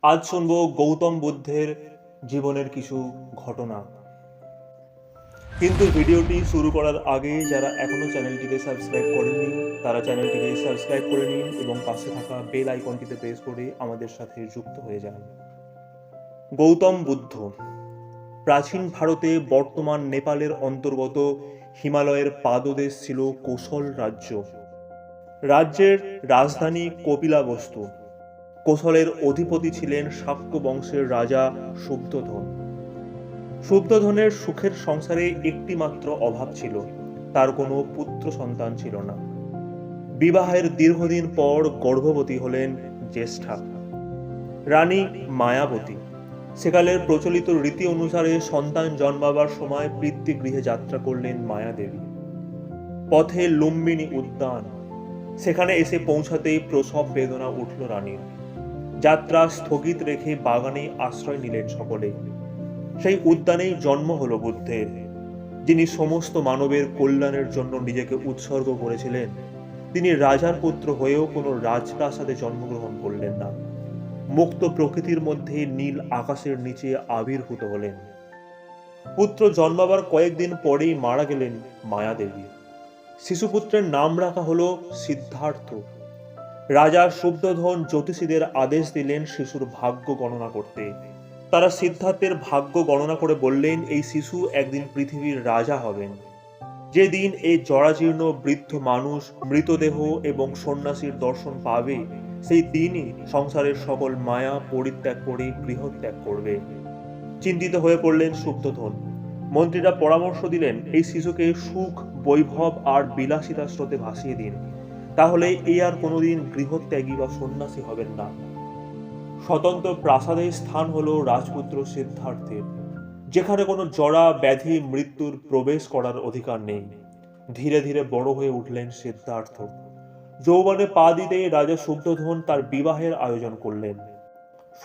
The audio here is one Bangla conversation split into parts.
আজ শুনবো গৌতম বুদ্ধের জীবনের কিছু ঘটনা। কিন্তু ভিডিওটি শুরু করার আগে যারা এখনো চ্যানেলটিকে সাবস্ক্রাইব করেননি তারা চ্যানেলটিকে সাবস্ক্রাইব করে নিন এবং পাশে থাকা বেল আইকনটিতে প্রেস করে আমাদের সাথে যুক্ত হয়ে যান। গৌতম বুদ্ধ প্রাচীন ভারতে বর্তমান নেপালের অন্তর্গত হিমালয়ের পাদদেশ ছিল কোশল রাজ্য। রাজ্যের রাজধানী কপিলাবস্তু। কোশলের অধিপতি ছিলেন শাক্য বংশের রাজা শুদ্ধোধন। শুদ্ধোধনের সুখের সংসারে একটি মাত্র অভাব ছিল, তার কোনো পুত্র সন্তান ছিল না। বিবাহের দীর্ঘদিন পর গর্ভবতী হলেন জ্যেষ্ঠা রানী মায়াবতী। সেকালের প্রচলিত রীতি অনুসারে সন্তান জন্মাবার সময় পিতৃগৃহে যাত্রা করলেন মায়াদেবী। পথে লুম্বিনী উদ্যান, সেখানে এসে পৌঁছাতেই প্রসব বেদনা উঠল রানীর। যাত্রা স্থগিত রেখে বাগানে আশ্রয় নিলেন সকলে। সেই উদ্যানেই জন্ম হলো বুদ্ধের, যিনি সমস্ত মানবের কল্যাণের জন্য নিজেকে উৎসর্গ করেছিলেন। তিনি রাজার পুত্র হয়েও কোনো রাজপ্রাসাদে জন্মগ্রহণ করলেন না, মুক্ত প্রকৃতির মধ্যে নীল আকাশের নিচে আবির্ভূত হলেন। পুত্র জন্মাবার কয়েকদিন পরেই মারা গেলেন মায়াদেবী। শিশুপুত্রের নাম রাখা হলো সিদ্ধার্থ। রাজা শুদ্ধোধন জ্যোতিষীদের আদেশ দিলেন শিশুর ভাগ্য গণনা করতে। তারা সিদ্ধার্থের ভাগ্য গণনা করে বললেন, এই শিশু একদিন পৃথিবীর রাজা হবেন। যেদিন এই জরাজীর্ণ বৃদ্ধ মানুষ মৃতদেহ এবং সন্ন্যাসীর দর্শন পাবে, সেই দিনই সংসারের সকল মায়া পরিত্যাগ করে গৃহত্যাগ করবে। চিন্তিত হয়ে পড়লেন শুদ্ধোধন। মন্ত্রীরা পরামর্শ দিলেন, এই শিশুকে সুখ, বৈভব আর বিলাসিতার স্রোতে ভাসিয়ে দিন, তাহলে এই আর কোনোদিন গৃহত্যাগী বা সন্ন্যাসী হবেন না। স্বতন্ত্র প্রাসাদের স্থান হলো রাজপুত্র সিদ্ধার্থের, যেখানে কোনো জরা ব্যাধি মৃত্যুর প্রবেশ করার অধিকার নেই। ধীরে ধীরে বড় হয়ে উঠলেন সিদ্ধার্থ। যৌবনে পা দিতেই রাজা শুদ্ধোধন তার বিবাহের আয়োজন করলেন।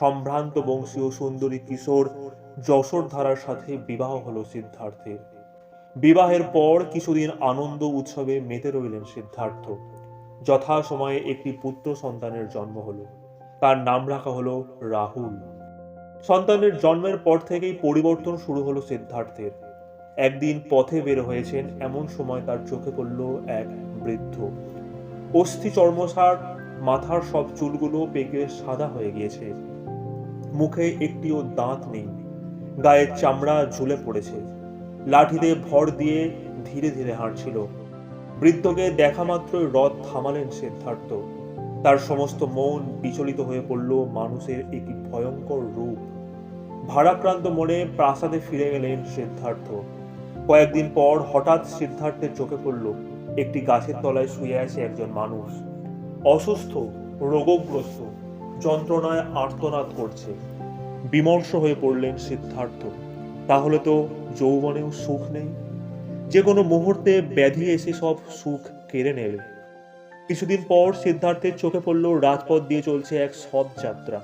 সম্ভ্রান্ত বংশীয় সুন্দরী কিশোর যশোরধারার সাথে বিবাহ হলো সিদ্ধার্থের। বিবাহের পর কিছুদিন আনন্দ উৎসবে মেতে রইলেন সিদ্ধার্থ। যথাসময়ে একটি পুত্র সন্তানের জন্ম হলো। তার নাম রাখা হলো রাহুল। সন্তানের জন্মের পর থেকেই পরিবর্তন শুরু হলো সিদ্ধার্থের। একদিন পথে বের হয়েছেন, এমন সময় তার চোখে পড়ল এক বৃদ্ধ। অস্থি চর্মসার, মাথার সব চুলগুলো পেকে সাদা হয়ে গিয়েছে। মুখে একটিও দাঁত নেই, গায়ের চামড়া ঝুলে পড়েছে। লাঠিতে ভর দিয়ে ধীরে ধীরে হাঁটছিল। বৃদ্ধকে দেখা মাত্রই রথ থামালেন সিদ্ধার্থ। তার সমস্ত মন বিচলিত হয়ে পড়ল মানুষের একটি ভয়ঙ্কর রূপ। ভারাক্রান্ত মনে প্রাসাদে ফিরে গেলেন সিদ্ধার্থ। কয়েকদিন পর হঠাৎ সিদ্ধার্থের চোখে পড়ল একটি গাছের তলায় শুয়ে আছে একজন মানুষ। অসুস্থ, রোগগ্রস্ত, যন্ত্রণায় আর্তনাদ করছে। বিমর্ষ হয়ে পড়লেন সিদ্ধার্থ। তাহলে তো যৌবনেও সুখ নেই, যে কোনো মুহূর্তে ব্যাধি এসে সব সুখ কেড়ে নেবে। কিছুদিন পর সিদ্ধার্থের চোখে পড়ল রাজপথ দিয়ে চলছে এক শব যাত্রা।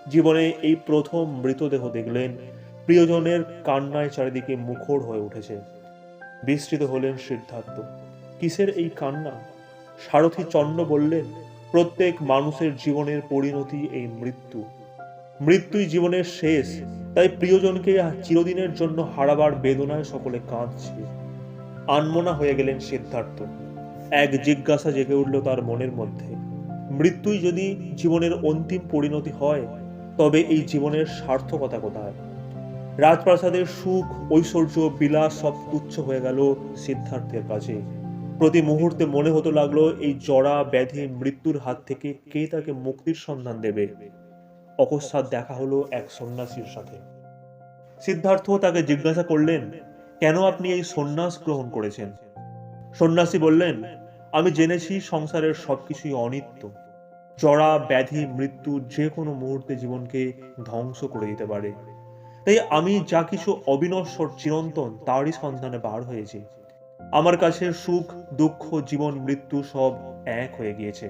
জীবনে এই প্রথম মৃতদেহ দেখলেন। প্রিয়জনের কান্নায় চারিদিকে মুখর হয়ে উঠেছে। বিস্মৃত হলেন সিদ্ধার্থ। কিসের এই কান্না? সারথী চন্ড বললেন, প্রত্যেক মানুষের জীবনের পরিণতি এই মৃত্যু। মৃত্যুই জীবনের শেষ, তাই প্রিয়জনকে চিরদিনের জন্য হারাবার বেদনায় সকলে কাঁদছে। আনমনা হয়ে গেলেন সিদ্ধার্থ। এক জিজ্ঞাসা জেগে উঠল তার মনের মধ্যে, মৃত্যুই যদি জীবনের অন্তিম পরিণতি হয়, তবে এই জীবনের সার্থকতা কোথায়? রাজপ্রাসাদের সুখ, ঐশ্বর্য, বিলাস সব তুচ্ছ হয়ে গেল সিদ্ধার্থের কাছে। প্রতি মুহূর্তে মনে হতে লাগলো, এই জরা ব্যাধি মৃত্যুর হাত থেকে কে তাকে মুক্তির সন্ধান দেবে। অকস্মাৎ দেখা হলো এক সন্ন্যাসীর সাথে। সিদ্ধার্থ তাকে জিজ্ঞাসা করলেন, কেন আপনি এই সন্ন্যাস গ্রহণ করেছেন? সন্ন্যাসী বললেন, আমি জেনেছি সংসারের সবকিছুই অনিত্য। জরা ব্যাধি মৃত্যু যে কোনো মুহূর্তে জীবনকে ধ্বংস করে দিতে পারে। তাই আমি যা কিছু অবিনশ্বর চিরন্তন তারই সন্ধানে বার হয়েছি। আমার কাছে সুখ, দুঃখ, জীবন, মৃত্যু সব এক হয়ে গিয়েছে।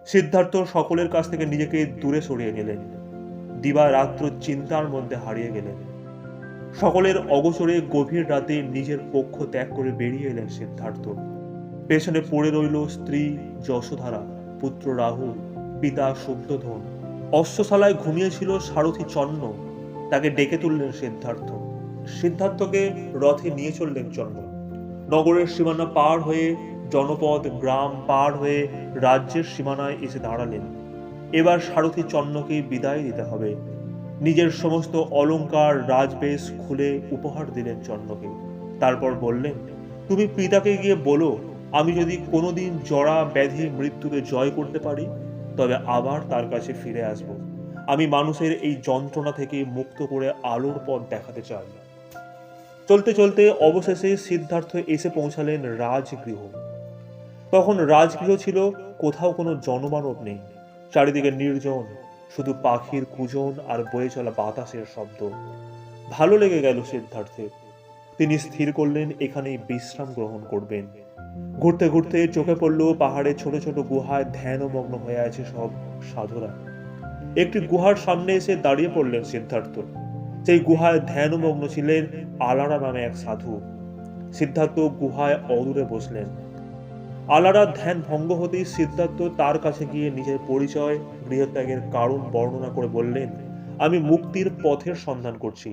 সিদ্ধার্থ সকলের কাছ থেকে নিজেকে দূরে সরিয়ে নিলেন। দিবা রাত্র চিন্তার মধ্যে হারিয়ে গেলেন। সকলের অগোচরে গভীর রাতে নিজের পক্ষ ত্যাগ করে বেরিয়ে এলেন সিদ্ধার্থ। পেছনে পড়ে রইল স্ত্রী যশোধারা, পুত্র রাহুল, পিতা শুদ্ধোধন, অশ্বশালায় ঘুমিয়েছিল সারথি চন্ন, তাকে ডেকে তুললেন সিদ্ধার্থ। সিদ্ধার্থকে রথে নিয়ে চললেন চন্ন। নগরের সীমানা পার হয়ে, জনপদ গ্রাম পার হয়ে রাজ্যের সীমানায় এসে দাঁড়ালেন। এবার সারথি চন্নকে বিদায় দিতে হবে। নিজের সমস্ত অলংকার রাজবেশ খুলে উপহার দিলেন চন্নকে। তারপর বললেন, তুমি পিতাকে গিয়ে বলো, আমি যদি কোনোদিন জরা ব্যাধি মৃত্যুকে জয় করতে পারি, তবে আবার তার কাছে ফিরে আসব। আমি মানুষের এই যন্ত্রণা থেকে মুক্ত করে আলোর পথ দেখাতে চাই। চলতে চলতে অবশেষে সিদ্ধার্থ এসে পৌঁছালেন রাজগৃহ। তখন রাজগৃহ ছিল, কোথাও কোনো জনমানব নেই, চারিদিকে নির্জন, শুধু পাখির কুজন আর বয়ে চলা বাতাসের শব্দ। ভালো লেগে গেল সিদ্ধার্থের। তিনি স্থির করলেন এখানেই বিশ্রাম গ্রহণ করবেন। ঘুরতে ঘুরতে চোখে পড়ল পাহাড়ে ছোট ছোট গুহায় ধ্যানমগ্ন হয়ে আছে সব সাধুরা। একটি গুহার সামনে এসে দাঁড়িয়ে পড়লেন সিদ্ধার্থ। সেই গুহায় ধ্যানমগ্ন ছিলেন আলারা নামে এক সাধু। সিদ্ধার্থ গুহায় অদূরে বসলেন। আলারার ধ্যান ভঙ্গ হতেই সিদ্ধার্থ তার কাছে গিয়ে নিজের পরিচয়, গৃহত্যাগের কারণ বর্ণনা করে বললেন, আমি মুক্তির পথের সন্ধান করছি।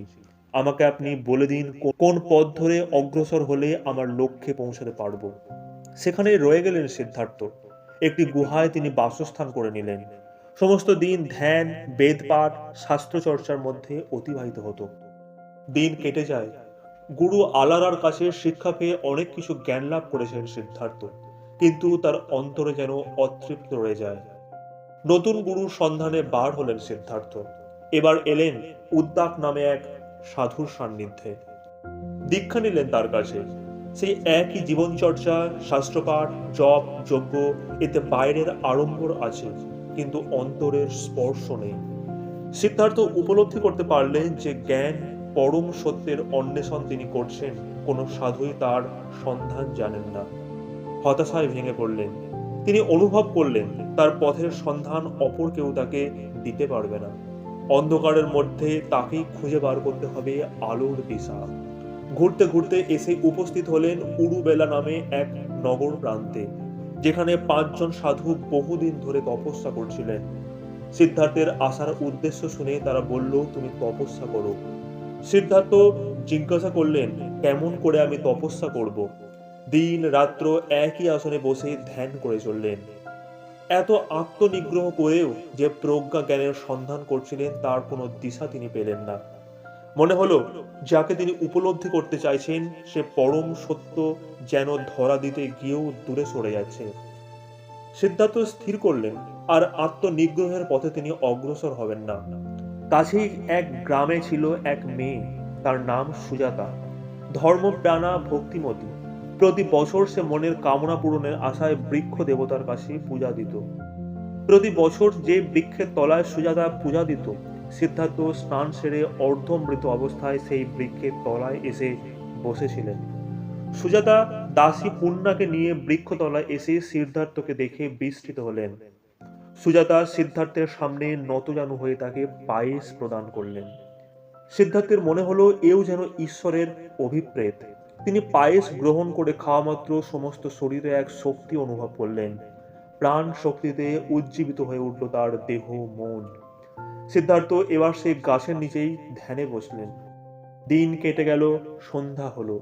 আমাকে আপনি বলে দিন কোন পথ ধরে অগ্রসর হলে আমার লক্ষ্যে পৌঁছাতে পারবো। সেখানে রয়ে গেলেন সিদ্ধার্থ। একটি গুহায় তিনি বাসস্থান করে নিলেন। সমস্ত দিন ধ্যান, বেদপাঠ, শাস্ত্র চর্চার মধ্যে অতিবাহিত হতো। দিন কেটে যায়। গুরু আলারার কাছে শিক্ষা পেয়ে অনেক কিছু জ্ঞান লাভ করেছেন সিদ্ধার্থ, কিন্তু তার অন্তরে যেন অতৃপ্ত রয়ে যায়। নতুন গুরুর সন্ধানে বার হলেন সিদ্ধার্থ। এবার এলেন উদ্দাক নামে এক সাধুর সান্নিধ্যে। দীক্ষা নিলেন তার কাছে। সেই একই জীবনচর্চা, শাস্ত্রপাঠ, জপ, যজ্ঞ, এতে বাইরের আড়ম্বর আছে, কিন্তু অন্তরের স্পর্শ নেই। সিদ্ধার্থ উপলব্ধি করতে পারলেন যে জ্ঞান, পরম সত্যের অন্বেষণ তিনি করছেন, কোনো সাধুই তার সন্ধান জানেন না। হতাশায় ভেঙে পড়লেন। তিনি অনুভব করলেন তার পথের সন্ধান অপর কেউ তাকে দিতে পারবে না। অন্ধকারের মধ্যে তাকেই খুঁজে বার করতে হবে আলোর দিশা। ঘুরতে ঘুরতে এসে উপস্থিত হলেন উরুবেলা নামে এক নগর প্রান্তে, যেখানে 5 জন সাধু বহুদিন ধরে তপস্যা করছিলেন। সিদ্ধার্থের আসার উদ্দেশ্য শুনে তারা বলল, তুমি তপস্যা করো। সিদ্ধার্থ জিজ্ঞাসা করলেন, কেমন করে আমি তপস্যা করব? দিন রাত্র একই আসনে বসে ধ্যান করে চললেন। এত আত্মনিগ্রহ করেও যে প্রজ্ঞা জ্ঞানের সন্ধান করছিলেন তার কোনো দিশা তিনি পেলেন না। মনে হলো যাকে তিনি উপলব্ধি করতে চাইছেন সে পরম সত্য যেন ধরা দিতে গিয়েও দূরে সরে যাচ্ছে। সিদ্ধার্থ স্থির করলেন আর আত্মনিগ্রহের পথে তিনি অগ্রসর হবেন না। কাছেই এক গ্রামে ছিল এক মেয়ে, তার নাম সুজাতা। ধর্মপ্রাণা, ভক্তিমতী। প্রতি বছর সে মনের কামনা পূরণের আশায় বৃক্ষ দেবতার কাছে পূজা দিত। প্রতি বছর যে বৃক্ষের তলায় সুজাতা পূজা দিত, সিদ্ধার্থ স্নান সেরে অর্ধমৃত অবস্থায় সেই বৃক্ষের তলায় এসে বসেছিলেন। সুজাতা দাসী পূর্ণাকে নিয়ে বৃক্ষতলায় এসে সিদ্ধার্থকে দেখে বিস্মিত হলেন। সুজাতা সিদ্ধার্থের সামনে নতজানু হয়ে তাকে পায়েস প্রদান করলেন। সিদ্ধার্থের মনে হলো এও যেন ঈশ্বরের অভিপ্রেত। তিনি পায়েস গ্রহণ করে খাওয়া মাত্র সমস্ত শরীরে এক শক্তি অনুভব করলেন। প্রাণ শক্তিতে উজ্জীবিত হয়ে উঠল তার দেহ মন। সিদ্ধার্থ এবার সেই গাছের নিচেই ধ্যানে বসলেন। দিন কেটে গেল, সন্ধ্যা হলো।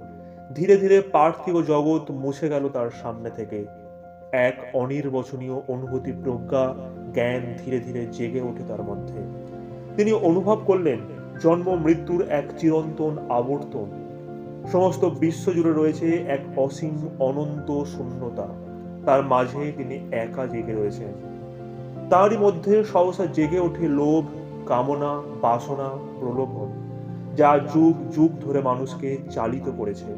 ধীরে ধীরে পার্থিব জগৎ মুছে গেল তার সামনে থেকে। এক অনির্বচনীয় অনুভূতি, প্রজ্ঞা, জ্ঞান ধীরে ধীরে জেগে ওঠে তার মধ্যে। তিনি অনুভব করলেন জন্ম মৃত্যুর এক চিরন্তন আবর্তন। সমস্ত বিশ্ব জুড়ে রয়েছে এক অসীম অনন্ত শূন্যতা। তার মাঝে তিনি একা জেগে রয়েছেন। তারই মধ্যে সহসা জেগে ওঠে লোভ, কামনা, বাসনা, প্রলোভন, যা যুগ যুগ ধরে মানুষকে চালিত করেছে।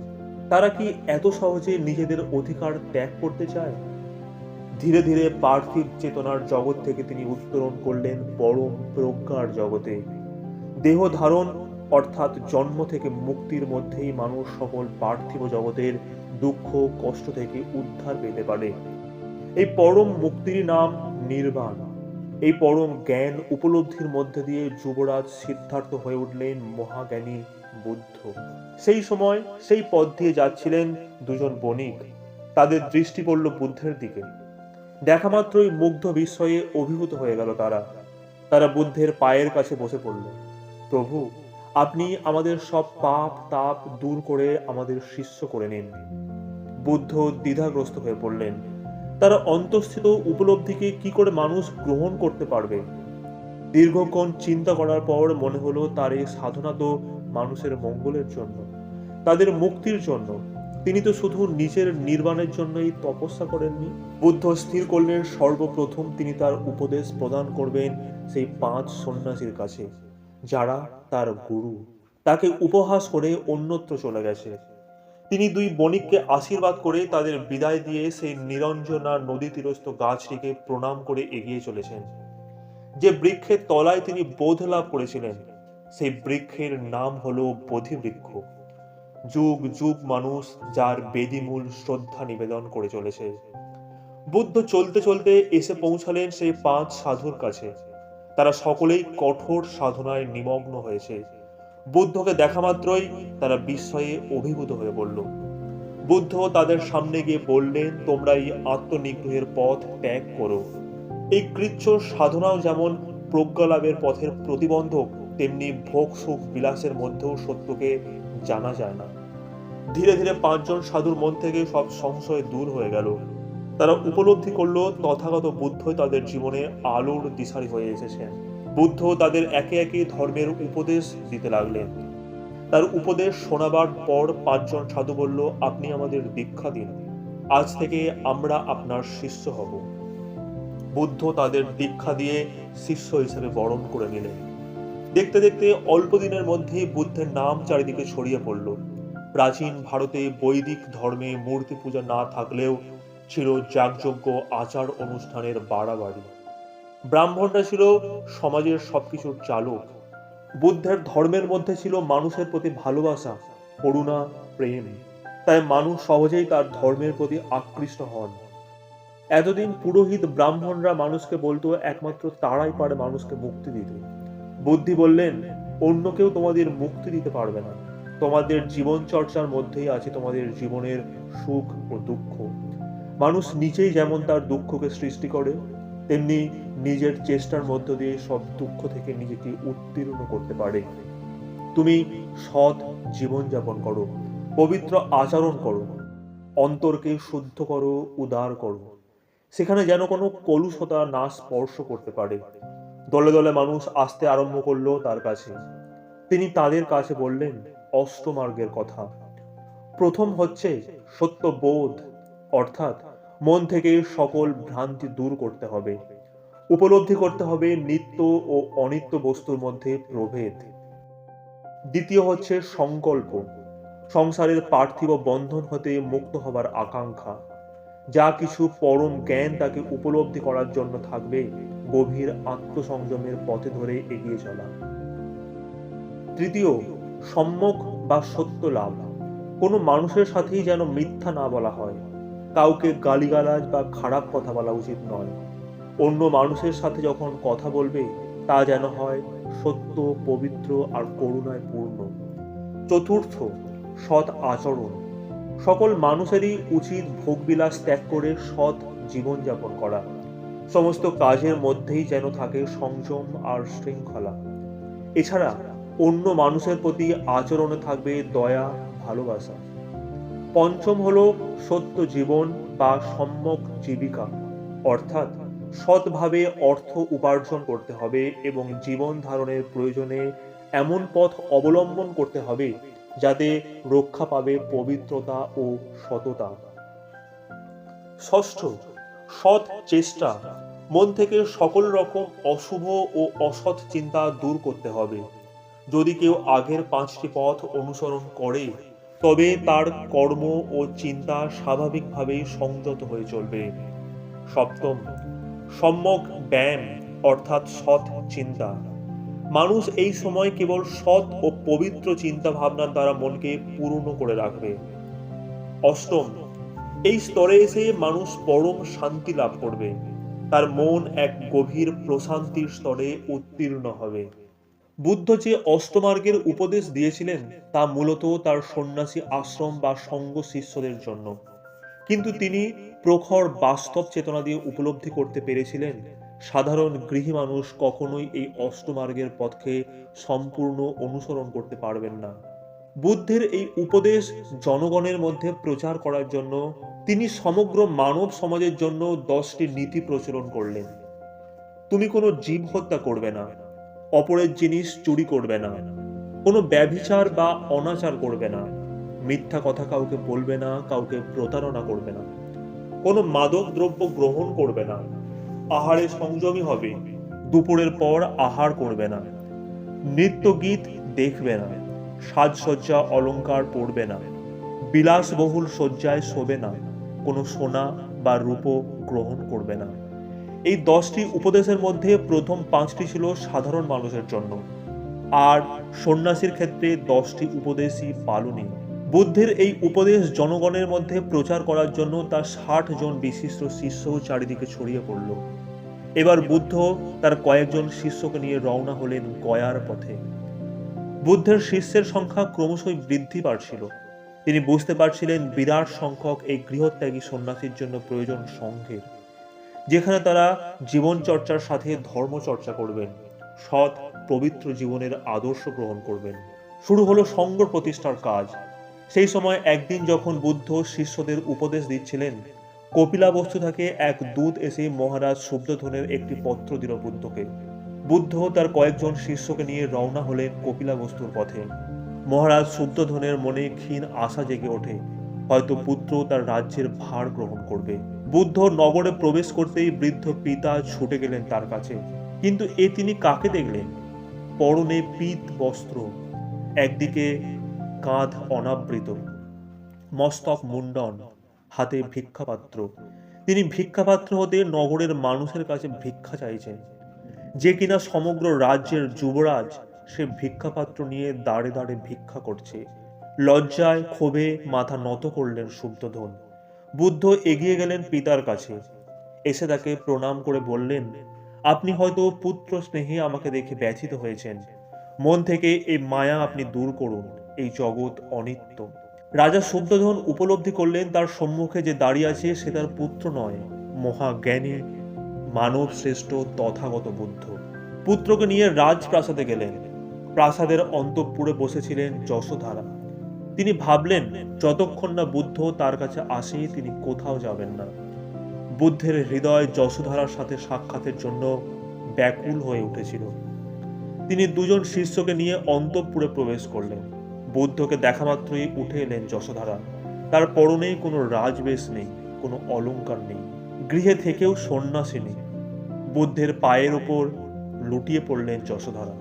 তারা কি এত সহজে নিজেদের অধিকার ত্যাগ করতে চায়? ধীরে ধীরে পার্থিব চেতনার জগৎ থেকে তিনি উত্তরণ করলেন পরম প্রজ্ঞার জগতে। দেহ ধারণ অর্থাৎ জন্ম থেকে মুক্তির মধ্যেই মানুষ সকল পার্থিব জগতের দুঃখ কষ্ট থেকে উদ্ধার পেতে পারে। এই পরম মুক্তির নাম নির্বাণ। এই পরম জ্ঞান উপলব্ধির মধ্যে দিয়ে যুবরাজ সিদ্ধার্থ হয়ে উঠলেন মহাজ্ঞানী বুদ্ধ। সেই সময় সেই পথ দিয়ে যাচ্ছিলেন 2 জন বণিক। তাদের দৃষ্টি পড়ল বুদ্ধের দিকে। দেখা মাত্রই মুগ্ধ বিস্ময়ে অভিভূত হয়ে গেল তারা। তারা বুদ্ধের পায়ের কাছে বসে পড়ল। প্রভু, আপনি আমাদের সব পাপ তাপ দূর করে আমাদের শিষ্য করে নিন। বুদ্ধ দ্বিধাগ্রস্ত হয়ে পড়লেন। তারা অন্তঃস্থিত উপলব্ধিকে কি করে মানুষ গ্রহণ করতে পারবে? দীর্ঘক্ষণ চিন্তা করার পর মনে হলো তার এই সাধনা তো মানুষের মঙ্গলের জন্য, তাদের মুক্তির জন্য। তিনি তো শুধু নিজের নির্বাণের জন্যই তপস্যা করেননি। বুদ্ধ স্থির করলেন সর্বপ্রথম তিনি তার উপদেশ প্রদান করবেন সেই 5 সন্ন্যাসীর কাছে, যারা তার গুরু। তাকে উপহাস করে অন্যত্র চলে গেছে। তিনি 2 বণিককে আশীর্বাদ করে তাদের বিদায় দিয়ে সেই নিরঞ্জনা নদী তীরস্থ গাছটিকে প্রণাম করে এগিয়ে চলেছেন। যে বৃক্ষের তলায় তিনি বোধ লাভ করেছিলেন, সেই বৃক্ষের নাম হলো বোধি বৃক্ষ। যুগ যুগ মানুষ যার বেদিমূল শ্রদ্ধা নিবেদন করে চলেছে। বুদ্ধ চলতে চলতে এসে পৌঁছালেন সেই 5 সাধুর কাছে। তারা সকলেই কঠোর সাধনায় নিমগ্ন হয়েছে। বুদ্ধকে দেখা মাত্রই তারা বিস্ময়ে অভিভূত হয়ে পড়ল। বুদ্ধ তাদের সামনে গিয়ে বললেন, তোমরা এই আত্মনিগ্রহের পথ ত্যাগ করো। এই কৃচ্ছ সাধনাও যেমন প্রজ্ঞালাভের পথের প্রতিবন্ধক, তেমনি ভোগ সুখ বিলাসের মধ্যেও সত্যকে জানা যায় না। ধীরে ধীরে 5 জন সাধুর মন থেকে সব সংশয় দূর হয়ে গেল। তারা উপলব্ধি করলো তথাগত বুদ্ধই তাদের জীবনে আলোর দিশারি হয়ে এসেছেন। বুদ্ধ তাদের একে একে ধর্মের উপদেশ দিতে লাগলেন। তার উপদেশ শোনাবার পর 5 জন সাধু বলল, আপনি আমাদের দীক্ষা দিন, আজ থেকে আমরা আপনার শিষ্য হব। বুদ্ধ তাদের দীক্ষা দিয়ে শিষ্য হিসেবে বরণ করে নিলেন। দেখতে দেখতে অল্প দিনের মধ্যেই বুদ্ধের নাম চারিদিকে ছড়িয়ে পড়ল। প্রাচীন ভারতে বৈদিক ধর্মে মূর্তি পূজা না থাকলেও ছিল যাগযজ্ঞ আচার অনুষ্ঠানের বাড়াবাড়ি। ব্রাহ্মণরা ছিল সমাজের সবকিছুর চালক। বুদ্ধের ধর্মের মধ্যে ছিল মানুষের প্রতি ভালোবাসা, করুণা, প্রেম। তাই মানুষ সহজেই তার ধর্মের প্রতি আকৃষ্ট হন। এতদিন পুরোহিত ব্রাহ্মণরা মানুষকে বলতো একমাত্র তারাই পারে মানুষকে মুক্তি দিতে। বুদ্ধি বললেন, অন্য কেউ তোমাদের মুক্তি দিতে পারবে না। তোমাদের জীবন চর্চার মধ্যেই আছে তোমাদের জীবনের সুখ ও দুঃখ। মানুষ নিজেই যেমন তার দুঃখকে সৃষ্টি করে, তেমনি নিজের চেষ্টার মধ্য দিয়ে সব দুঃখ থেকে নিজেকে উত্তীর্ণ করতে পারে। তুমি সৎ জীবনযাপন করো, পবিত্র আচরণ করো, অন্তরকে শুদ্ধ করো, উদার করো। সেখানে যেন কোনো কলুষতা না স্পর্শ করতে পারে। দলে দলে মানুষ আসতে আরম্ভ করলো তার কাছে। তিনি তাদের কাছে বললেন অষ্টমার্গের কথা। প্রথম হচ্ছে সত্যবোধ, অর্থাৎ মন থেকে সকল ভ্রান্তি দূর করতে হবে। উপলব্ধি করতে হবে নিত্য ও অনিত্য বস্তুর মধ্যে প্রভেদ। দ্বিতীয় হচ্ছে সংকল্প, সংসারের পার্থিব বন্ধন হতে মুক্ত হবার আকাঙ্ক্ষা। যা কিছু পরম জ্ঞান তাকে উপলব্ধি করার জন্য থাকবে গভীর আত্মসংযমের পথে ধরে এগিয়ে চলা। তৃতীয় সম্যক বা সত্য লাভ। কোনো মানুষের সাথেই যেন মিথ্যা না বলা হয়। কাউকে গালিগালাজ বা খারাপ কথা বলা উচিত নয়। অন্য মানুষের সাথে যখন কথা বলবে তা যেন হয় সত্য, পবিত্র আর করুণায় পূর্ণ। চতুর্থ সৎ আচরণ। সকল মানুষেরই উচিত ভোগবিলাস ত্যাগ করে সৎ জীবনযাপন করা। সমস্ত কাজের মধ্যেই যেন থাকে সংযম আর শৃঙ্খলা। এছাড়া অন্য মানুষের প্রতি আচরণে থাকবে দয়া, ভালোবাসা। পঞ্চম হলো সত্য জীবন বা সম্যক জীবিকা, অর্থাৎ সৎভাবে অর্থ উপার্জন করতে হবে এবং জীবন ধারণের প্রয়োজনে এমন পথ অবলম্বন করতে হবে যাতে রক্ষা পাবে পবিত্রতা ও সততা। ষষ্ঠ সৎ চেষ্টা। মন থেকে সকল রকম অশুভ ও অসৎ চিন্তা দূর করতে হবে। যদি কেউ আগের 5টি পথ অনুসরণ করে তবে তার কর্ম ও চিন্তা স্বাভাবিকভাবেই সংযত হয়ে চলবে। সপ্তম সম্যক ব্যায়াম, অর্থাৎ সৎ চিন্তা। মানুষ এই সময় কেবল সৎ ও পবিত্র চিন্তা ভাবনার দ্বারা মনকে পূর্ণ করে রাখবে। অষ্টম এই স্তরে এসে মানুষ পরম শান্তি লাভ করবে। তার মন এক গভীর প্রশান্তির স্তরে উত্তীর্ণ হবে। বুদ্ধ যে অষ্টমার্গের উপদেশ দিয়েছিলেন তা মূলত তার সন্ন্যাসী আশ্রম বা সঙ্গ শিষ্যদের জন্য, কিন্তু তিনি প্রখর বাস্তব চেতনা দিয়ে উপলব্ধি করতে পেরেছিলেন সাধারণ গৃহী মানুষ কখনোই এই অষ্টমার্গের পথকে সম্পূর্ণ অনুসরণ করতে পারবেন না। বুদ্ধের এই উপদেশ জনগণের মধ্যে প্রচার করার জন্য তিনি সমগ্র মানব সমাজের জন্য 10টি নীতি প্রচলন করলেন। তুমি কোনো জীব হত্যা করবে না, অপরের জিনিস চুরি করবে না, কোনো ব্যভিচার বা অনাচার করবে না, মিথ্যা কথা কাউকে বলবে না, কাউকে প্রতারণা করবে না, কোনো মাদক দ্রব্য গ্রহণ করবে না, আহারে সংযমী হবে, দুপুরের পর আহার করবে না, নৃত্য গীত দেখবে না, সাজসজ্জা অলংকার পরবে না, বিলাসবহুল শয্যায় শোবে না, কোনো সোনা বা রূপো গ্রহণ করবে না। এই 10টি উপদেশের মধ্যে প্রথম 5টি ছিল সাধারণ মানুষের জন্য, আর সন্ন্যাসীর ক্ষেত্রে 10টি উপদেশই পালনীয়। বুদ্ধের এই উপদেশ জনগণের মধ্যে প্রচার করার জন্য তার 60 জন বিশিষ্ট শিষ্য চারিদিকে ছড়িয়ে পড়ল। এবার বুদ্ধ তার কয়েকজন শিষ্যকে নিয়ে রওনা হলেন গয়ার পথে। বুদ্ধের শিষ্যের সংখ্যা ক্রমশই বৃদ্ধি পাচ্ছিল। তিনি বুঝতে পারছিলেন বিরাট সংখ্যক এই গৃহত্যাগী সন্ন্যাসীর জন্য প্রয়োজন সংঘের, যেখানে তারা জীবন চর্চার সাথে ধর্ম চর্চা করবেন, সৎ পবিত্র জীবনের আদর্শ গ্রহণ করবেন। শুরু হলো সংঘ প্রতিষ্ঠার কাজ। সেই সময় একদিন যখন বুদ্ধ শিষ্যদের উপদেশ দিচ্ছিলেন, কপিলাবস্তু থেকে এক দূত এসে মহারাজ শুদ্ধোধনের একটি পত্র দিল বুদ্ধকে। বুদ্ধ তার কয়েকজন শিষ্যকে নিয়ে রওনা হলেন কপিলাবস্তুর পথে। মহারাজ শুদ্ধোধনের মনে ক্ষীণ আশা জেগে ওঠে, হয়তো পুত্র তার রাজ্যের ভার গ্রহণ করবে। বুদ্ধ নগরে প্রবেশ করতেই বৃদ্ধ পিতা ছুটে গেলেন তার কাছে। কিন্তু তিনি কাকে দেখলেন? পরনে পীত বস্ত্র, একদিকে কাঁধ অনাবৃত, মস্তক মুন্ডন, হাতে ভিক্ষাপাত্র। তিনি ভিক্ষাপাত্র হতে নগরের মানুষের কাছে ভিক্ষা চাইছেন। যে কিনা সমগ্র রাজ্যের যুবরাজ, সে ভিক্ষাপাত্র নিয়ে দাঁড়ে দাঁড়ে ভিক্ষা করছে। লজ্জায় ক্ষোভে মাথা নত করলেন শুদ্ধোধন। বুদ্ধ এগিয়ে গেলেন পিতার কাছে, এসে তাকে প্রণাম করে বললেন, আপনি হয়তো পুত্র স্নেহে আমাকে দেখে ব্যথিত হয়েছেন। মন থেকে এই মায়া আপনি দূর করুন, এই জগৎ অনিত্য। রাজা শুদ্ধোধন উপলব্ধি করলেন তার সম্মুখে যে দাঁড়িয়ে আছে সে তার পুত্র নয়, মহাজ্ঞানী মানব শ্রেষ্ঠ তথাগত বুদ্ধ। পুত্রকে নিয়ে রাজপ্রাসাদে গেলেন। প্রাসাদের অন্তঃপুরে বসেছিলেন যশোধারা। তিনি ভাবলেন, যতক্ষণ না বুদ্ধ তার কাছে আসে তিনি কোথাও যাবেন না। বুদ্ধের হৃদয় যশোধারার সাথে সাক্ষাতের জন্য ব্যাকুল হয়ে উঠেছিল। তিনি দুজন শিষ্যকে নিয়ে অন্তঃপুরে প্রবেশ করলেন। বুদ্ধকে দেখা মাত্রই উঠে এলেন যশোধারা। তার পরনে কোনো রাজবেশ নেই, কোনো অলংকার নেই, গৃহে থেকেও সন্ন্যাসী নেই। বুদ্ধের পায়ের ওপর লুটিয়ে পড়লেন যশোধারা।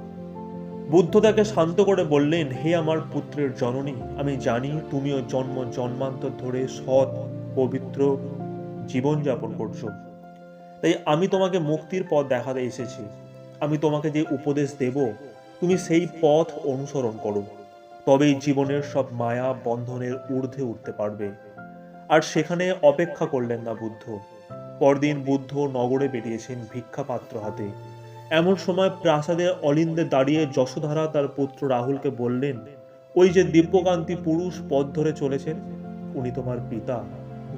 বুদ্ধ তাকে শান্ত করে বললেন, হে আমার পুত্রের জননী, আমি জানি তুমিও জন্ম জন্মান্তর ধরে সৎ পবিত্র জীবনযাপন করছো, তাই আমি তোমাকে মুক্তির পথ দেখাতে এসেছি। আমি তোমাকে যে উপদেশ দেব তুমি সেই পথ অনুসরণ করো, তবেই জীবনের সব মায়া বন্ধনের ঊর্ধ্বে উঠতে পারবে। আর সেখানে অপেক্ষা করলেন না বুদ্ধ। পরদিন বুদ্ধ নগরে বেরিয়েছেন ভিক্ষাপাত্র হাতে। এমন সময় প্রাসাদের অলিন্দে দাঁড়িয়ে যশোধারা তার পুত্র রাহুলকে বললেন, ওই যে দিব্যকান্তি পুরুষ পথ ধরে চলেছেন, উনি তোমার পিতা।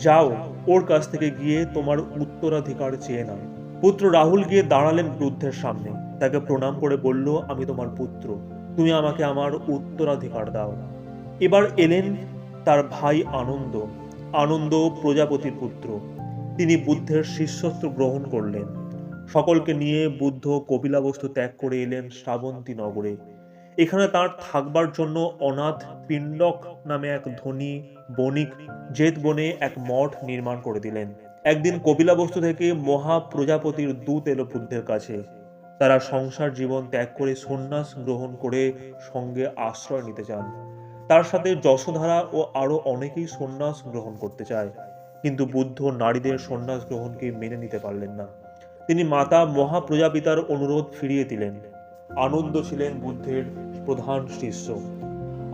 যাও, ওর কাছ থেকে গিয়ে তোমার উত্তরাধিকার চেয়ে নাও। পুত্র রাহুল গিয়ে দাঁড়ালেন বুদ্ধের সামনে। তাকে প্রণাম করে বলল, আমি তোমার পুত্র, তুমি আমাকে আমার উত্তরাধিকার দাও। এবার এলেন তার ভাই আনন্দ। আনন্দ প্রজাপতির পুত্র। তিনি বুদ্ধের শিষ্যত্ব গ্রহণ করলেন। সকলকে নিয়ে বুদ্ধ কপিলাবস্তু ত্যাগ করে এলেন শ্রাবন্তী নগরে। এখানে তার থাকবার জন্য অনাথ পিণ্ডক নামে এক ধনী বণিক জেত বনে এক মঠ নির্মাণ করে দিলেন। একদিন কপিলাবস্তু থেকে মহা প্রজাপতির দূত এলো বুদ্ধের কাছে। তারা সংসার জীবন ত্যাগ করে সন্ন্যাস গ্রহণ করে সঙ্গে আশ্রয় নিতে চান। তার সাথে যশোধারা ও আরো অনেকেই সন্ন্যাস গ্রহণ করতে চায়, কিন্তু বুদ্ধ নারীদের সন্ন্যাস গ্রহণকে মেনে নিতে পারলেন না। তিনি মাতা মহাপ্রজাপিতার অনুরোধ ফিরিয়ে দিলেন। আনন্দ ছিলেন বুদ্ধের প্রধান শিষ্য।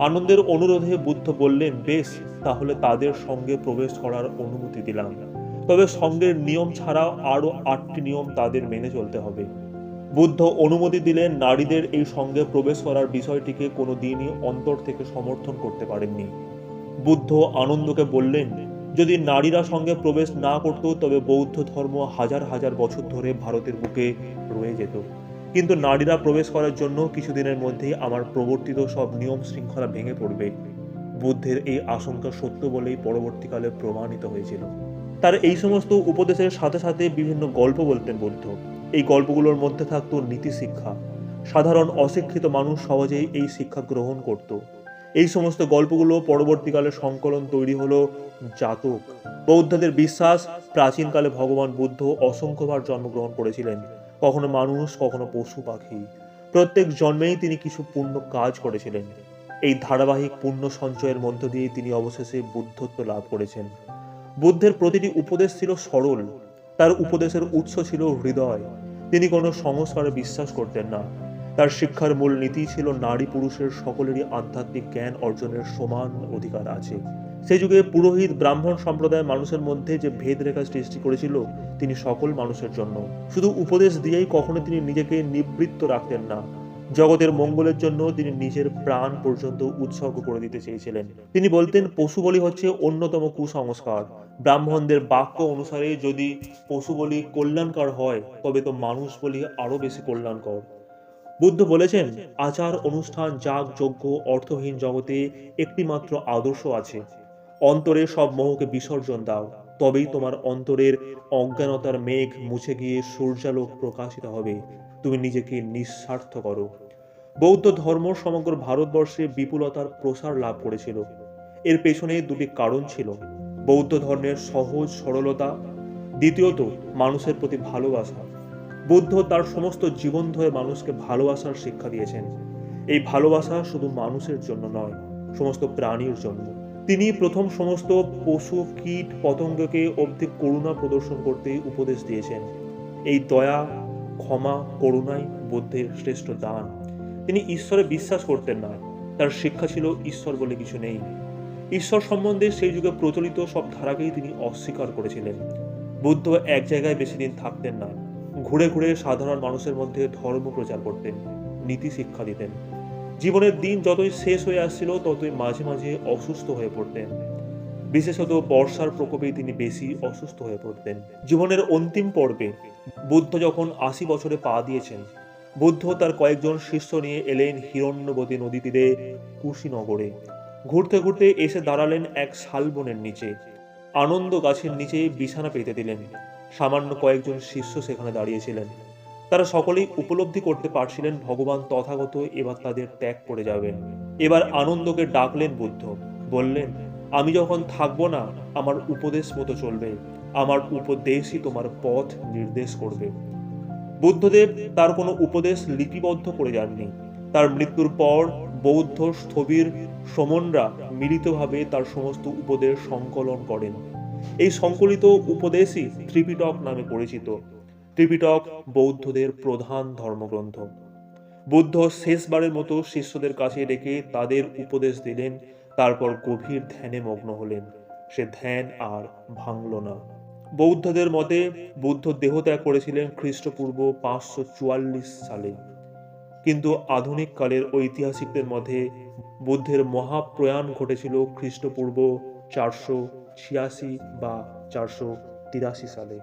আনন্দের অনুরোধে বুদ্ধ বললেন, বেশ, তাহলে তাদের সঙ্গে প্রবেশ করার অনুমতি দিলাম, তবে সঙ্গের নিয়ম ছাড়াও আরো 8টি নিয়ম তাদের মেনে চলতে হবে। বুদ্ধ অনুমতি দিলেন। নারীদের এই সঙ্গে প্রবেশ করার বিষয়টিকে কোনোদিনই অন্তর থেকে সমর্থন করতে পারেননি। বুদ্ধ আনন্দকে বললেন, যদি নারীরা সঙ্গে প্রবেশ না করত তবে বৌদ্ধ ধর্ম হাজার হাজার বছর ধরে ভারতের বুকে রয়ে যেত। কিন্তু নারীরা প্রবেশ করার জন্য কিছুদিনের মধ্যেই আমার প্রবর্তিত সব নিয়ম শৃঙ্খলা ভেঙে পড়বে। বুদ্ধের এই আশঙ্কা সত্য বলেই পরবর্তীকালে প্রমাণিত হয়েছিল। তার এই সমস্ত উপদেশের সাথে সাথে বিভিন্ন গল্প বলতেন বুদ্ধ। এই গল্পগুলোর মধ্যে থাকতো নীতি শিক্ষা। সাধারণ অশিক্ষিত মানুষ সহজেই এই শিক্ষা গ্রহণ করত। এই সমস্ত গল্পগুলো পরবর্তীকালে সংকলন তৈরি হলো জাতক। বৌদ্ধদের বিশ্বাস, প্রাচীনকালে ভগবান বুদ্ধ অসংখ্যবার জন্মগ্রহণ করেছিলেন, কখনো মানুষ, কখনো পশু পাখি। প্রত্যেক জন্মেই তিনি কিছু পুণ্য কাজ করেছিলেন। এই ধারাবাহিক পুণ্য সঞ্চয়ের মধ্য দিয়ে তিনি অবশেষে বুদ্ধত্ব লাভ করেছেন। বুদ্ধের প্রতিটি উপদেশ ছিল সরল। তার উপদেশের উৎস ছিল হৃদয়। তিনি কোনো সংস্কারে বিশ্বাস করতেন না। তার শিক্ষার মূল নীতি ছিল নারী পুরুষের সকলেরই আধ্যাত্মিক জ্ঞান অর্জনের সমান অধিকার আছে। সেই যুগে পুরোহিত ব্রাহ্মণ সম্প্রদায়ের মানুষের মধ্যে যে ভেদরেখা সৃষ্টি করেছিল, তিনি সকল মানুষের জন্য। শুধু উপদেশ দিয়েই কখনো তিনি নিজেকে নিবৃত্ত রাখতেন না। জগতের মঙ্গলের জন্য তিনি নিজের প্রাণ পর্যন্ত উৎসর্গ করে দিতে চেয়েছিলেন। তিনি বলতেন, পশু বলি হচ্ছে অন্যতম কুসংস্কার। ব্রাহ্মণদের বাক্য অনুসারে যদি পশু বলি কল্যাণকর হয়, তবে তো মানুষ বলি আরো বেশি কল্যাণকর। বুদ্ধ বলেছেন, আচার অনুষ্ঠান যাগ যজ্ঞ অর্থহীন জগতে একটি মাত্র আদর্শ আছে। অন্তরে সব মোহকে বিসর্জন দাও, তবেই তোমার অন্তরের অজ্ঞানতার মেঘ মুছে গিয়ে সূর্যালোক প্রকাশিত হবে। তুমি নিজেকে নিঃস্বার্থ করো। বৌদ্ধ ধর্ম সমগ্র ভারতবর্ষে বিপুলতার প্রসার লাভ করেছিল। এর পেছনে দুটি কারণ ছিল: বৌদ্ধ ধর্মের সহজ সরলতা, দ্বিতীয়ত মানুষের প্রতি ভালোবাসা। বুদ্ধ তার সমস্ত জীবন ধরে মানুষকে ভালোবাসার শিক্ষা দিয়েছেন। এই ভালোবাসা শুধু মানুষের জন্য নয়, সমস্ত প্রাণীর জন্য। তিনি প্রথম সমস্ত পশু কীট পতঙ্গকে অবধি করুণা প্রদর্শন করতে উপদেশ দিয়েছেন। এই দয়া, ক্ষমা, করুণাই বুদ্ধের শ্রেষ্ঠ দান। তিনি ঈশ্বরে বিশ্বাস করতেন না। তার শিক্ষা ছিল ঈশ্বর বলে কিছু নেই। ঈশ্বর সম্বন্ধে সেই যুগে প্রচলিত সব ধারাকেই তিনি অস্বীকার করেছিলেন। বুদ্ধ এক জায়গায় বেশি দিন থাকতেন না। ঘুরে ঘুরে সাধারণ মানুষের মধ্যে ধর্ম প্রচার করতেন, নীতি শিক্ষা দিতেন। জীবনের দিন যতই শেষ হয়ে আসছিল, ততই মাঝে মাঝে অসুস্থ হয়ে পড়তেন। বিশেষত বর্ষার প্রকোপে তিনি বেশি অসুস্থ হয়ে পড়তেন। জীবনের অন্তিম পর্বে বুদ্ধ যখন 80 বছরে পা দিয়েছেন, বুদ্ধ তার কয়েকজন শিষ্য নিয়ে এলেন হিরণ্যবতী নদী তীরে কুশীনগরে। ঘুরতে ঘুরতে এসে দাঁড়ালেন এক শালবনের নিচে। আনন্দ গাছের নিচে বিছানা পেতে দিলেন। সামান্য কয়েকজন শিষ্য সেখানে দাঁড়িয়েছিলেন। তারা সকলেই উপলব্ধি করতে পারছিলেন ভগবান তথাগত এবার তাদের ত্যাগ করে যাবেন। এবার আনন্দকে ডাকলেন বুদ্ধ। বললেন, আমি যখন থাকবো না, আমার উপদেশ মতো চলবে। আমার উপদেশই তোমার পথ নির্দেশ করবে। বুদ্ধদেব তার কোনো উপদেশ লিপিবদ্ধ করে যাননি। তার মৃত্যুর পর বৌদ্ধ স্থবির শ্রমণরা মিলিতভাবে তার সমস্ত উপদেশ সংকলন করেন। এই সংকলিত উপদেশই ত্রিপিটক নামে পরিচিত। ত্রিপিটক বৌদ্ধদের প্রধান ধর্মগ্রন্থ। বুদ্ধ শেষবারের মতো শিষ্যদের কাছে রেখে তাদের উপদেশ দিলেন, তারপর গভীর ধ্যানে মগ্ন হলেন। সে ধ্যান আর ভাঙল না। বৌদ্ধদের মতে বুদ্ধ দেহত্যাগ করেছিলেন খ্রিস্টপূর্ব 544 সালে। কিন্তু আধুনিক কালের ঐতিহাসিকদের মতে বুদ্ধের মহাপ্রয়াণ ঘটেছিল খ্রিস্টপূর্ব 486 বা 483 সালে।